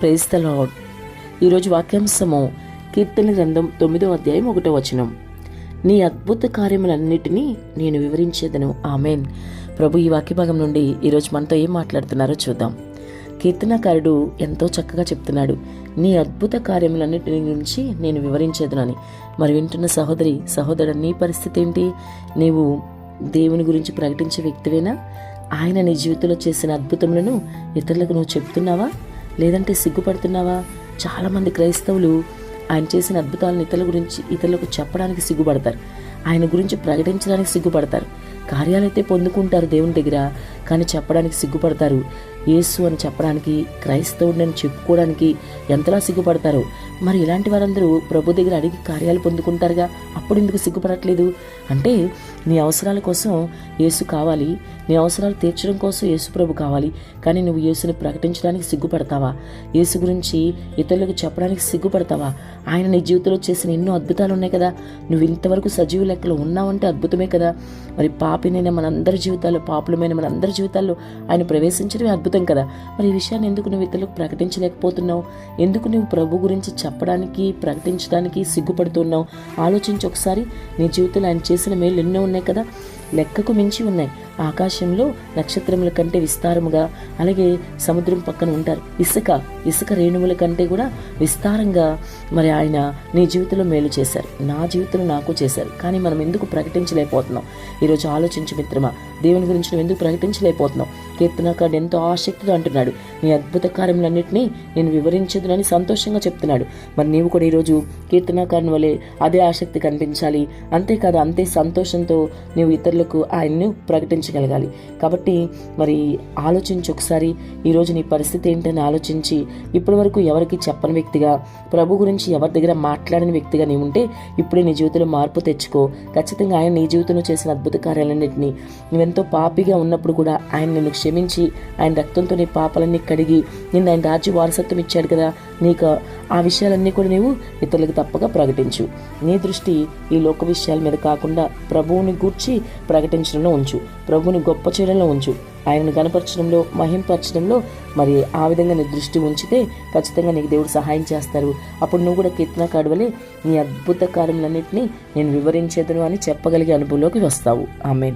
Praise the lord. ఈరోజు వాక్యాంశము కీర్తన గ్రంథం 9వ అధ్యాయం 1వ వచనం. నీ అద్భుత కార్యములన్నిటినీ నేను వివరించేదను. ఆమెన్. ప్రభు ఈ వాక్యభాగం నుండి ఈరోజు మనతో ఏం మాట్లాడుతున్నారో చూద్దాం. కీర్తనకారుడు ఎంతో చక్కగా చెప్తున్నాడు, నీ అద్భుత కార్యములన్నిటి గురించి నేను వివరించేదను అని. మరి వింటున్న సహోదరుడు, నీ పరిస్థితి ఏంటి? నీవు దేవుని గురించి ప్రకటించే వ్యక్తివేనా? ఆయన నీ జీవితంలో చేసిన అద్భుతములను ఇతరులకు నువ్వు చెప్తున్నావా, లేదంటే సిగ్గుపడుతున్నావా? చాలామంది క్రైస్తవులు ఆయన చేసిన అద్భుతాలను ఇతరులకు చెప్పడానికి సిగ్గుపడతారు, ఆయన గురించి ప్రకటించడానికి సిగ్గుపడతారు. కార్యాలైతే పొందుకుంటారు దేవుని దగ్గర, కానీ చెప్పడానికి సిగ్గుపడతారు. యేసు అని చెప్పడానికి, క్రైస్తవుడిని చెప్పుకోవడానికి ఎంతలా సిగ్గుపడతారు. మరి ఇలాంటి వారందరూ ప్రభు దగ్గర అడిగి కార్యాలు పొందుకుంటారుగా, అప్పుడు ఎందుకు సిగ్గుపడట్లేదు? అంటే నీ అవసరాల కోసం యేసు కావాలి, నీ అవసరాలు తీర్చడం కోసం యేసు ప్రభు కావాలి, కానీ నువ్వు యేసుని ప్రకటించడానికి సిగ్గుపడతావా? యేసు గురించి ఇతరులకు చెప్పడానికి సిగ్గుపడతావా? ఆయన నీ జీవితంలో చేసిన ఎన్నో అద్భుతాలు ఉన్నాయి కదా, నువ్వు ఇంతవరకు సజీవ లెక్కలో ఉన్నావంటే అద్భుతమే కదా. మరి పాపినైన పాపులమైన మనందరి జీవితాల్లో ఆయన ప్రవేశించడమే అద్భుతం కదా. మరి ఈ విషయాన్ని ఎందుకు నువ్వు ఇతరులకు ప్రకటించలేకపోతున్నావు? ఎందుకు నువ్వు ప్రభు గురించి చెప్పడానికి, ప్రకటించడానికి సిగ్గుపడుతున్నావు? ఆలోచించి ఒకసారి. నీ జీవితంలో ఆయన చేసిన మేలు ఎన్నో ఉన్నాయి కదా, లెక్కకు మించి ఉన్నాయి. ఆకాశంలో నక్షత్రముల కంటే విస్తారముగా, అలాగే సముద్రం పక్కన ఉంటారు ఇసుక రేణువుల కంటే కూడా విస్తారంగా మరి ఆయన నీ జీవితంలో మేలు చేశారు, నా జీవితంలో నాకు చేశారు. కానీ మనం ఎందుకు ప్రకటించలేకపోతున్నాం? ఈరోజు ఆలోచించు మిత్రమా, దేవుని గురించి నువ్వు ఎందుకు ప్రకటించలేకపోతున్నావు? కీర్తనకారుడు ఎంతో ఆసక్తిగా అంటున్నాడు, నీ అద్భుత కార్యములన్నింటినీ నేను వివరించదునని సంతోషంగా చెప్తున్నాడు. మరి నీవు కూడా ఈరోజు కీర్తనకారుని వలె అదే ఆసక్తి కనిపించాలి. అంతేకాదు, అంతే సంతోషంతో నీవు ఇతరులకు ఆయన్ను ప్రకటించగలగాలి. కాబట్టి మరి ఆలోచించి ఒకసారి, ఈరోజు నీ పరిస్థితి ఏంటని ఆలోచించి, ఇప్పటి వరకు ఎవరికి చెప్పని వ్యక్తిగా, ప్రభు గురించి ఎవరి దగ్గర మాట్లాడిన వ్యక్తిగా నీవు ఉంటే ఇప్పుడే నీ జీవితంలో మార్పు తెచ్చుకో. ఖచ్చితంగా ఆయన నీ జీవితంలో చేసిన అద్భుత కార్యాలన్నింటినీ, నువ్వెంతో పాపిగా ఉన్నప్పుడు కూడా ఆయన నిన్ను క్షమించి ఆయన రక్తంతో నీ పాపాలన్నీ కడిగి నిన్ను ఆయన రాజ్య వారసత్వం ఇచ్చాడు కదా, నీకు ఆ విషయాలన్నీ కూడా నీవు ఇతరులకు తప్పక ప్రకటించు. నీ దృష్టి ఈ లోక విషయాల మీద కాకుండా ప్రభువుని గూర్చి ప్రకటించడంలో ఉంచు, ప్రభువుని గొప్ప చేయడంలో ఉంచు, ఆయనను గణపరచడంలో, మహింపరచడంలో మరి ఆ విధంగా నీ దృష్టి ఉంచితే ఖచ్చితంగా నీకు దేవుడు సహాయం చేస్తారు. అప్పుడు నువ్వు కూడా కీర్తనకారుడు వలె నీ అద్భుత కార్యములన్నింటినీ నేను వివరించేదను అని చెప్పగలిగే అనుభవంలోకి వస్తావు. ఆమేన్.